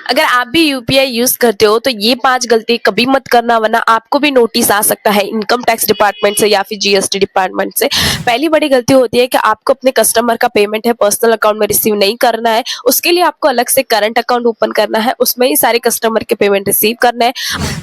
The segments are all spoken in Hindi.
अगर आप भी यूपीआई यूज करते हो तो ये 5 गलती कभी मत करना, वरना आपको भी नोटिस आ सकता है इनकम टैक्स डिपार्टमेंट से या फिर जीएसटी डिपार्टमेंट से। पहली बड़ी गलती होती है कि आपको अपने कस्टमर का पेमेंट है पर्सनल अकाउंट में रिसीव नहीं करना है। उसके लिए आपको अलग से करंट अकाउंट ओपन करना है, उसमें ही सारे कस्टमर के पेमेंट रिसीव करना है।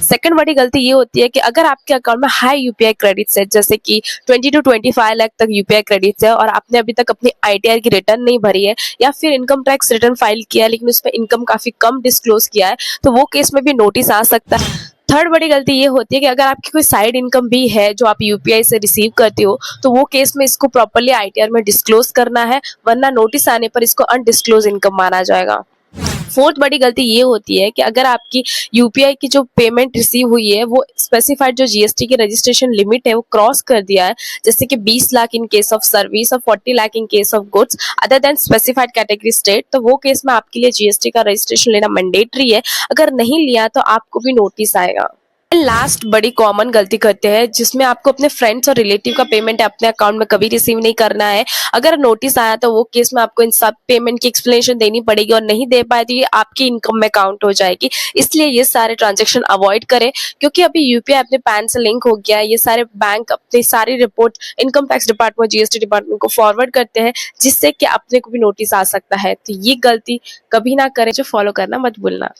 सेकंड बड़ी गलती ये होती है कि अगर आपके अकाउंट में हाई यूपीआई क्रेडिट्स है, जैसे कि 20 टू 25 लाख तक यूपीआई क्रेडिट्स है और आपने अभी तक अपनी आईटीआर की रिटर्न नहीं भरी है या फिर इनकम टैक्स रिटर्न फाइल किया है लेकिन उसमें इनकम काफी कम डिस्क्लोज किया है, तो वो केस में भी नोटिस आ सकता है। थर्ड बड़ी गलती ये होती है कि अगर आपकी कोई साइड इनकम भी है जो आप यूपीआई से रिसीव करते हो, तो वो केस में इसको प्रॉपर्ली आईटीआर में डिस्क्लोज करना है, वरना नोटिस आने पर इसको अनडिस्क्लोज इनकम माना जाएगा। फोर्थ बड़ी गलती ये होती है कि अगर आपकी यूपीआई की जो पेमेंट रिसीव हुई है वो स्पेसिफाइड जो जीएसटी की रजिस्ट्रेशन लिमिट है वो क्रॉस कर दिया है, जैसे कि 20 lakh in case of service और 40 lakh in case of goods other than specified category state, तो वो केस में आपके लिए जीएसटी का रजिस्ट्रेशन लेना मैंडेटरी है। अगर नहीं लिया तो आपको भी नोटिस आएगा। लास्ट बड़ी कॉमन गलती करते हैं जिसमें आपको अपने फ्रेंड्स और रिलेटिव का पेमेंट अपने अकाउंट में कभी रिसीव नहीं करना है। अगर नोटिस आया तो वो केस में आपको इन सब पेमेंट की एक्सप्लेनेशन देनी पड़ेगी और नहीं दे पाए तो ये आपकी इनकम में काउंट हो जाएगी। इसलिए ये सारे ट्रांजेक्शन अवॉइड करें, क्योंकि अभी यूपीआई अपने पैन से लिंक हो गया है। ये सारे बैंक अपनी सारी report income tax department GST department को फॉरवर्ड करते हैं, जिससे कि अपने को भी नोटिस आ सकता है। तो ये गलती कभी ना करें, जो फॉलो करना मत भूलना।